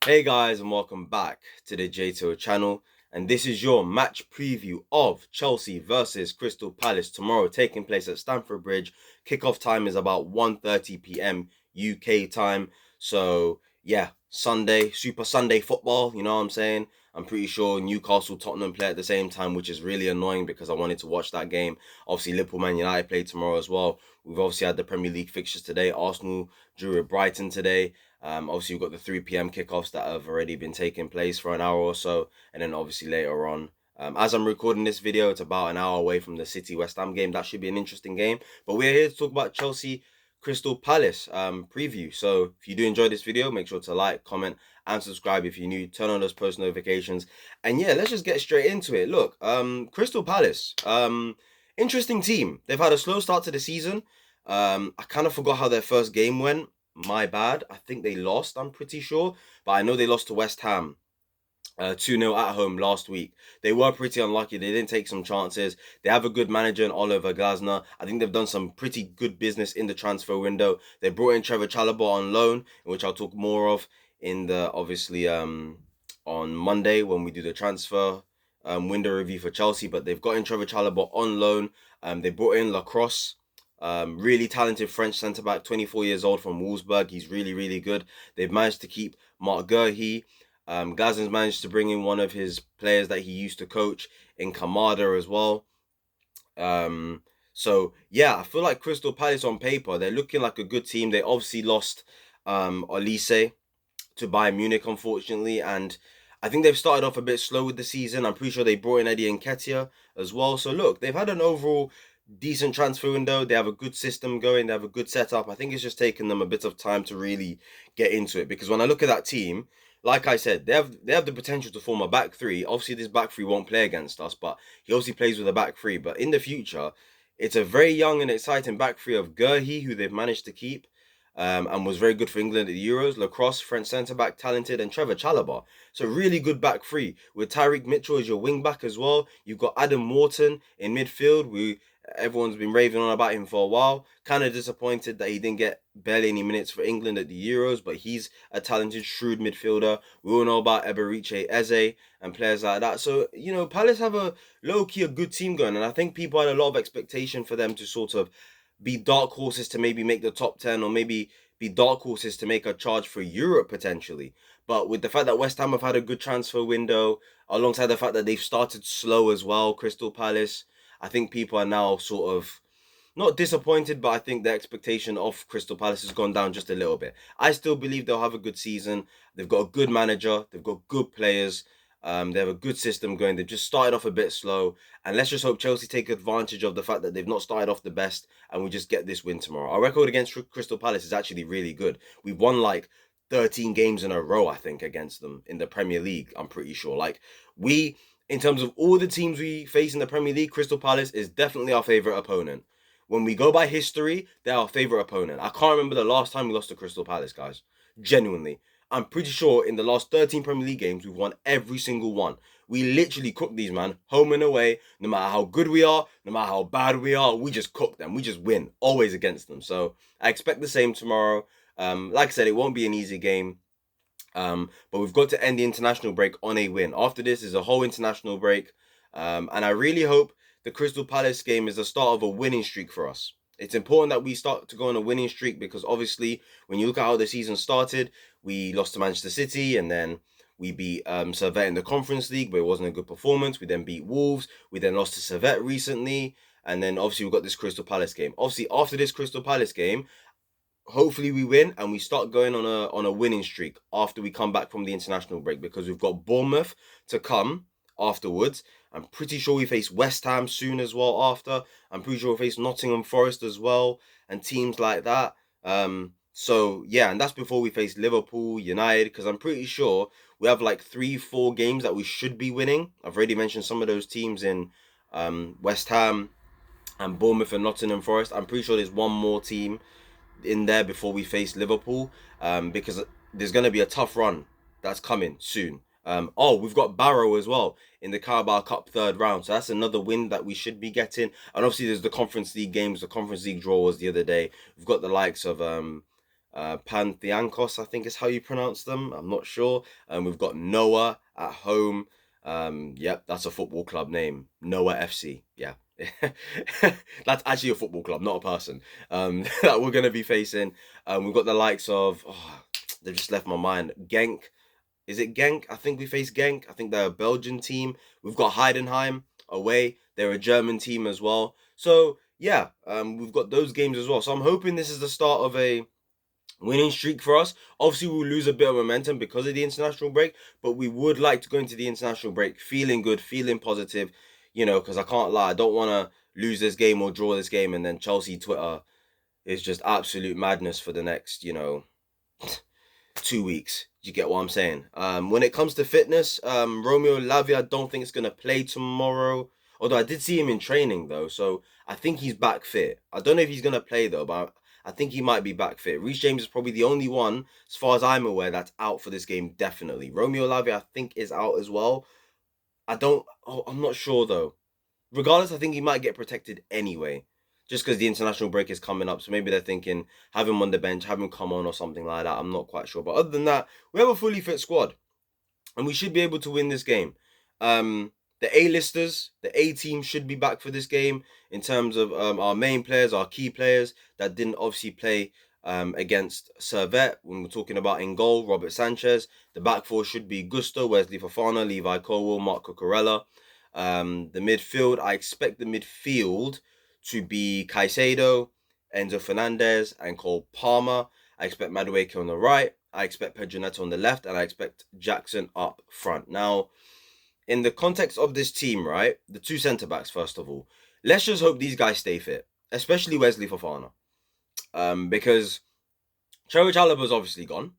Hey guys, and welcome back to the JTO channel. And this is your match preview of Chelsea versus Crystal Palace tomorrow, taking place at Stamford Bridge. Kickoff time is about 1:30 p.m. UK time. So yeah, Sunday, Super Sunday football, you know what I'm saying? I'm pretty sure Newcastle Tottenham play at the same time, which is really annoying because I wanted to watch that game. Obviously, Liverpool Man United play tomorrow as well. We've obviously had the Premier League fixtures today. Arsenal drew with Brighton today. Obviously, we've got the 3 p.m. kickoffs that have already been taking place for an hour or so. And then obviously later on, as I'm recording this video, it's about an hour away from the City West Ham game. That should be an interesting game. But we're here to talk about Chelsea Crystal Palace preview. So if you do enjoy this video, make sure to like, comment, and subscribe if you're new. Turn on those post notifications. And yeah, let's just get straight into it. Look, Crystal Palace, interesting team. They've had a slow start to the season. I kind of forgot how their first game went. My bad. I think they lost, I'm pretty sure. But I know they lost to West Ham 2-0 at home last week. They were pretty unlucky. They didn't take some chances. They have a good manager in Oliver Glasner. I think they've done some pretty good business in the transfer window. They brought in Trevor Chalobah on loan, which I'll talk more of in the obviously on Monday when we do the transfer window review for Chelsea. But they've got in Trevor Chalobah on loan. They brought in Lacrosse. Really talented French centre back, 24 years old from Wolfsburg. He's really, really good. They've managed to keep Mark Gurhey. Glasner's managed to bring in one of his players that he used to coach in Kamada as well. So yeah, I feel like Crystal Palace on paper, they're looking like a good team. They obviously lost Olise to Bayern Munich, unfortunately, and I think they've started off a bit slow with the season. I'm pretty sure they brought in Eddie Nketiah as well. So look, they've had an overall decent transfer window. They have a good system going. They have a good setup. I think it's just taken them a bit of time to really get into it. Because when I look at that team, like I said, they have the potential to form a back three. Obviously, this back three won't play against us, but he obviously plays with a back three. But in the future, it's a very young and exciting back three of Gurhey, who they've managed to keep. And was very good for England at the Euros. Lacrosse, French centre back, talented, and Trevor Chalobah. So really good back three with Tyreek Mitchell as your wing back as well. You've got Adam Morton in midfield. Everyone's been raving on about him for a while. Kind of disappointed that he didn't get barely any minutes for England at the Euros, but he's a talented, shrewd midfielder. We all know about Eberiche Eze and players like that. So, Palace have a low-key, a good team going, and I think people had a lot of expectation for them to sort of be dark horses to maybe make the top 10 or maybe be dark horses to make a charge for Europe potentially. But with the fact that West Ham have had a good transfer window, alongside the fact that they've started slow as well, Crystal Palace, I think people are now sort of not disappointed, but I think the expectation of Crystal Palace has gone down just a little bit. I still believe they'll have a good season. They've got a good manager. They've got good players. They have a good system going. They've just started off a bit slow. And let's just hope Chelsea take advantage of the fact that they've not started off the best and we just get this win tomorrow. Our record against Crystal Palace is actually really good. We've won like 13 games in a row, I think, against them in the Premier League, I'm pretty sure. In terms of all the teams we face in the Premier League, Crystal Palace is definitely our favourite opponent. When we go by history, they're our favourite opponent. I can't remember the last time we lost to Crystal Palace, guys. Genuinely. I'm pretty sure in the last 13 Premier League games, we've won every single one. We literally cook these, man, home and away. No matter how good we are, no matter how bad we are, we just cook them. We just win, always against them. So I expect the same tomorrow. Like I said, it won't be an easy game. But we've got to end the international break on a win. After this is a whole international break. And I really hope the Crystal Palace game is the start of a winning streak for us. It's important that we start to go on a winning streak because obviously when you look at how the season started, we lost to Manchester City and then we beat Servette in the Conference League, but it wasn't a good performance. We then beat Wolves. We then lost to Servette recently. And then obviously we've got this Crystal Palace game. Obviously after this Crystal Palace game, hopefully we win and we start going on a winning streak after we come back from the international break because we've got Bournemouth to come afterwards. I'm pretty sure we face West Ham soon as well after. I'm pretty sure we face Nottingham Forest as well and teams like that. So yeah, and that's before we face Liverpool, United, because I'm pretty sure we have like 3-4 games that we should be winning. I've already mentioned some of those teams in West Ham and Bournemouth and Nottingham Forest. I'm pretty sure there's one more team in there before we face Liverpool, because there's going to be a tough run that's coming soon. We've got Barrow as well in the Carabao Cup third round, so that's another win that we should be getting. And obviously, there's the Conference League games. The Conference League draw was the other day. We've got the likes of Panathinaikos, I think is how you pronounce them. I'm not sure. We've got Noah at home. Yep, that's a football club name. Noah FC. Yeah. That's actually a football club, not a person. That we're gonna be facing. We've got the likes of they've just left my mind. Genk. Is it Genk? I think we face Genk. I think they're a Belgian team. We've got Heidenheim away. They're a German team as well. So yeah, we've got those games as well. So I'm hoping this is the start of a winning streak for us. Obviously, we'll lose a bit of momentum because of the international break, but we would like to go into the international break feeling good, feeling positive, because I can't lie, I don't want to lose this game or draw this game and then Chelsea Twitter is just absolute madness for the next, 2 weeks. Do you get what I'm saying? When it comes to fitness, Romeo Lavia, I don't think it's going to play tomorrow. Although I did see him in training though, so I think he's back fit. I don't know if he's going to play though, but I think he might be back fit. Reece James is probably the only one, as far as I'm aware, that's out for this game, definitely. Romeo Lavia, I think, is out as well. I'm not sure though. Regardless, I think he might get protected anyway, just because the international break is coming up. So maybe they're thinking, have him on the bench, have him come on or something like that. I'm not quite sure. But other than that, we have a fully fit squad and we should be able to win this game. The A-listers, the A-team should be back for this game in terms of our main players, our key players that didn't obviously play against Servette. When we're talking about in goal, Robert Sanchez. The back four should be Gusto, Wesley Fofana, Levi Colwill, Mark Cucurella. The midfield, I expect the midfield to be Caicedo, Enzo Fernandez, and Cole Palmer. I expect Madueke on the right. I expect Pedro Neto on the left, and I expect Jackson up front. Now, in the context of this team, right, the two centre-backs, first of all, let's just hope these guys stay fit, especially Wesley Fofana, because Trevor Chalobah's obviously gone.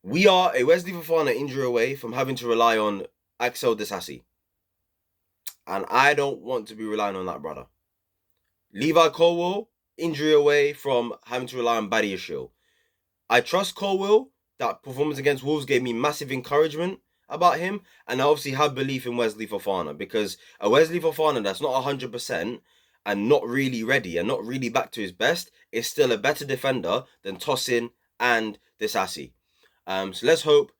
We are a Wesley Fofana injury away from having to rely on Axel Disasi, and I don't want to be relying on that brother. Levi Colwill, injury away from having to rely on Badiashile. I trust Colwill. That performance against Wolves gave me massive encouragement about him, and I obviously have belief in Wesley Fofana, because a Wesley Fofana that's not 100% and not really ready and not really back to his best is still a better defender than Tosin and Disasi. So let's hope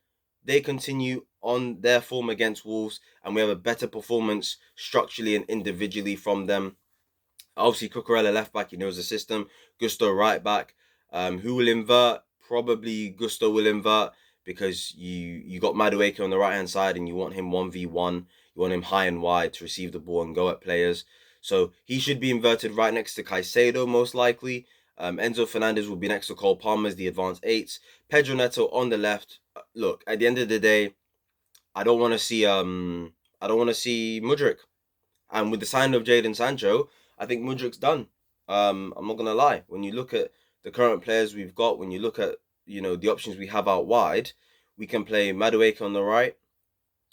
they continue on their form against Wolves and we have a better performance structurally and individually from them. Obviously, Cucurella left back, he knows the system. Gusto right back. Who will invert? Probably Gusto will invert, because you got Madueke on the right hand side and you want him 1v1. You want him high and wide to receive the ball and go at players. So he should be inverted right next to Caicedo, most likely. Enzo Fernandez will be next to Cole Palmer as the advanced eights. Pedro Neto on the left. Look, at the end of the day, I don't want to see Mudryk. And with the sign of Jadon Sancho, I think Mudryk's done. I'm not gonna lie. When you look at the current players we've got, when you look at the options we have out wide, we can play Madueke on the right,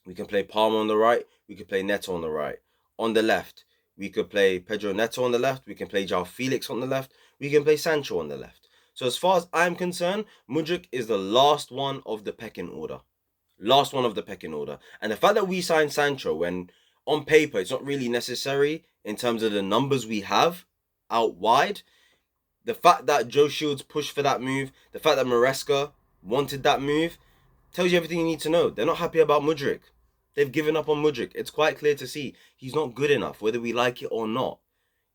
we can play Palmer on the right, we can play Neto on the right. On the left, we could play Pedro Neto on the left, we can play João Felix on the left, we can play Sancho on the left. So as far as I'm concerned, Mudryk is the last one of the pecking order. Last one of the pecking order. And the fact that we signed Sancho when on paper it's not really necessary in terms of the numbers we have out wide, the fact that Joe Shields pushed for that move, the fact that Maresca wanted that move, tells you everything you need to know. They're not happy about Mudryk. They've given up on Mudryk. It's quite clear to see he's not good enough, whether we like it or not.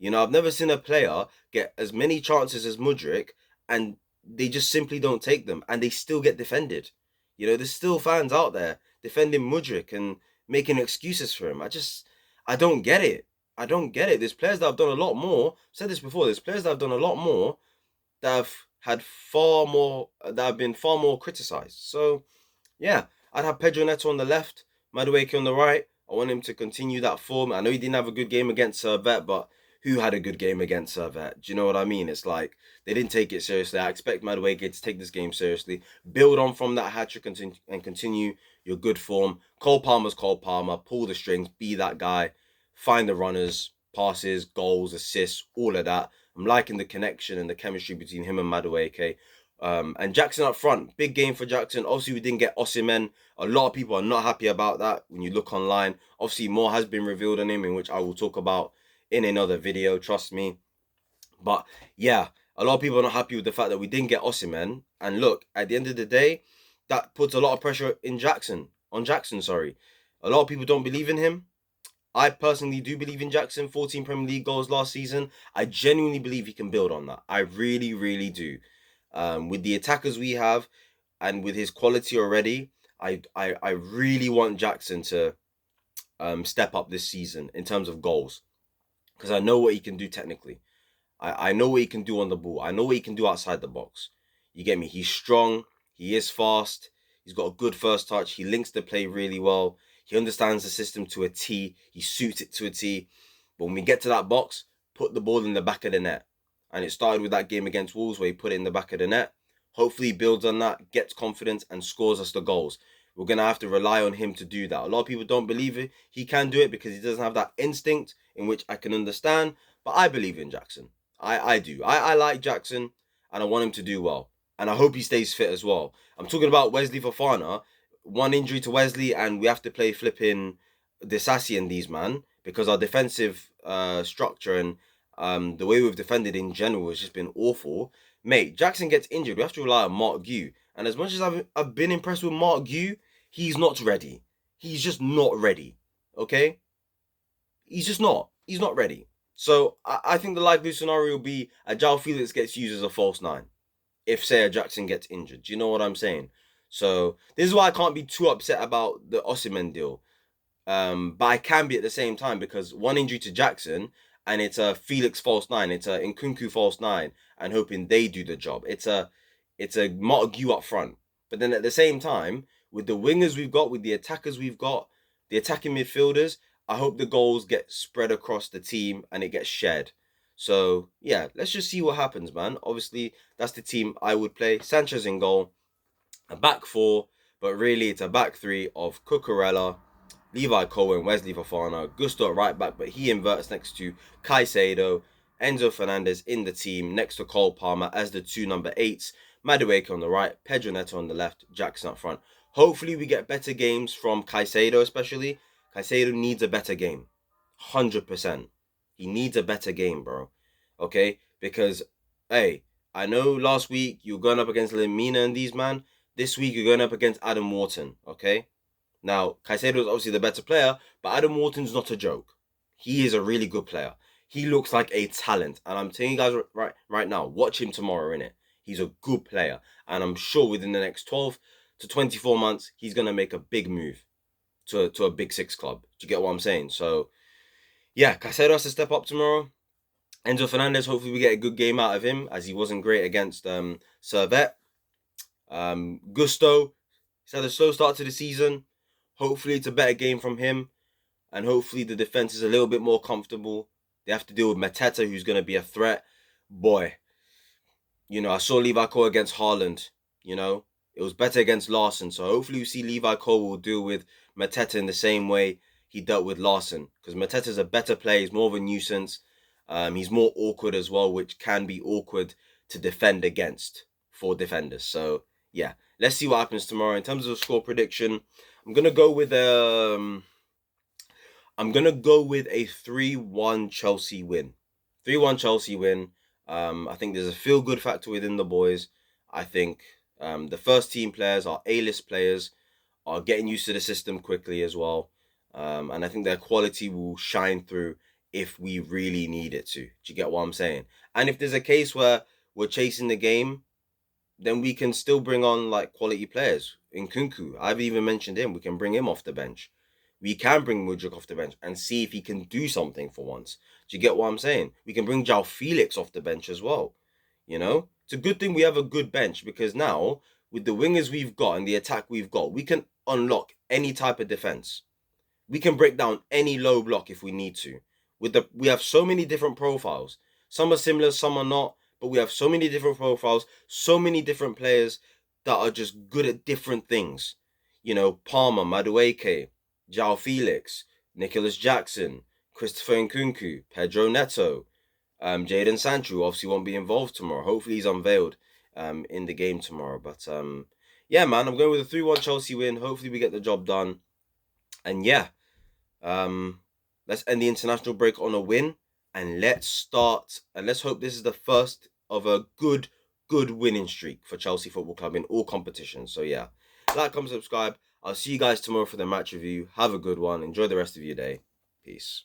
I've never seen a player get as many chances as Mudryk and they just simply don't take them and they still get defended. There's still fans out there defending Mudryk and making excuses for him. I don't get it. I don't get it. There's players that have done a lot more. I've said this before. There's players that have done a lot more that have had that have been far more criticized. So, yeah, I'd have Pedro Neto on the left, Madueke on the right. I want him to continue that form. I know he didn't have a good game against Servette, but who had a good game against Servette? Do you know what I mean? It's like they didn't take it seriously. I expect Madueke to take this game seriously, build on from that hat-trick and continue your good form. Cole Palmer's Cole Palmer. Pull the strings, be that guy. Find the runners, passes, goals, assists, all of that. I'm liking the connection and the chemistry between him and Madueke. And Jackson up front, big game for Jackson. Obviously, we didn't get Osimhen. A lot of people are not happy about that when you look online. Obviously, more has been revealed on him, in which I will talk about in another video, trust me. But yeah, A lot of people are not happy with the fact that we didn't get Osimhen. And look, at the end of the day, that puts a lot of pressure on Jackson, sorry. A lot of people don't believe in him. I personally do believe in Jackson. 14 Premier League goals last season. I genuinely believe he can build on that. I really, really do. With the attackers we have and with his quality already, I really want Jackson to step up this season in terms of goals, because I know what he can do technically. I know what he can do on the ball. I know what he can do outside the box. You get me? He's strong. He is fast. He's got a good first touch. He links the play really well. He understands the system to a T. He suits it to a T. But when we get to that box, put the ball in the back of the net. And it started with that game against Wolves where he put it in the back of the net. Hopefully he builds on that, gets confidence, and scores us the goals. We're going to have to rely on him to do that. A lot of people don't believe it. He can do it because he doesn't have that instinct, in which I can understand. But I believe in Jackson. I do. I like Jackson, and I want him to do well. And I hope he stays fit as well. I'm talking about Wesley Fofana. One injury to Wesley, and we have to play flipping Disasi and these, man, because our defensive structure and the way we've defended in general has just been awful. Mate, Jackson gets injured. We have to rely on Mark Gu. And as much as I've been impressed with Mark Gu, he's not ready. He's just not ready. Okay? He's just not. He's not ready. So I think the likely scenario will be a João Felix gets used as a false nine if, say, a Jackson gets injured. Do you know what I'm saying? So this is why I can't be too upset about the Osimhen deal. But I can be at the same time, because one injury to Jackson and it's a Felix false nine, it's a Nkunku false nine, and hoping they do the job. It's a Montague up front. But then at the same time, with the wingers we've got, with the attackers we've got, the attacking midfielders, I hope the goals get spread across the team and it gets shared. So yeah, let's just see what happens, man. Obviously, that's the team I would play. Sanchez in goal, a back four, but really it's a back three of Cucurella, Levi Cohen, Wesley Fofana, Gusto at right back, but he inverts next to Caicedo, Enzo Fernandez in the team next to Cole Palmer as the two number 8s, Madueke on the right, Pedro Neto on the left, Jackson up front. Hopefully we get better games from Caicedo especially. Caicedo needs a better game. 100%. He needs a better game, bro. Okay? Because, hey, I know last week you were going up against Lemina and these, man. This week you're going up against Adam Wharton, okay? Now, Caicedo is obviously the better player, but Adam Wharton's not a joke. He is a really good player. He looks like a talent. And I'm telling you guys right now, watch him tomorrow, innit? He's a good player. And I'm sure within the next 12 to 24 months, he's going to make a big move to a big six club. Do you get what I'm saying? So, yeah, Caicedo has to step up tomorrow. Enzo Fernandez, hopefully we get a good game out of him, as he wasn't great against Servette. Gusto, he's had a slow start to the season. Hopefully it's a better game from him. And hopefully the defense is a little bit more comfortable. They have to deal with Mateta, who's going to be a threat. Boy, I saw Levi Cole against Haaland. It was better against Larson. So hopefully we see Levi Cole will deal with Mateta in the same way he dealt with Larson. Because Mateta's a better player. He's more of a nuisance. He's more awkward as well, which can be awkward to defend against for defenders. So, yeah, let's see what happens tomorrow. In terms of the score prediction, I'm gonna go with a 3-1 Chelsea win. 3-1 Chelsea win. I think there's a feel-good factor within the boys. I think the first team players, our A-list players, are getting used to the system quickly as well. And I think their quality will shine through if we really need it to. Do you get what I'm saying? And if there's a case where we're chasing the game, then we can still bring on like quality players. Nkunku, I've even mentioned him. We can bring him off the bench. We can bring Mudryk off the bench and see if he can do something for once. Do you get what I'm saying? We can bring João Felix off the bench as well. It's a good thing we have a good bench, because now with the wingers we've got and the attack we've got, we can unlock any type of defense. We can break down any low block if we need to. We have so many different profiles. Some are similar, some are not, but we have so many different profiles, so many different players that are just good at different things. Palmer, Madueke, João Felix, Nicholas Jackson, Christopher Nkunku, Pedro Neto, Jadon Sancho obviously won't be involved tomorrow. Hopefully he's unveiled in the game tomorrow. But yeah, man, I'm going with a 3-1 Chelsea win. Hopefully we get the job done. And yeah, let's end the international break on a win, and let's hope this is the first of a good winning streak for Chelsea Football Club in all competitions. So yeah, like, comment, subscribe. I'll see you guys tomorrow for the match review. Have a good one. Enjoy the rest of your day. Peace.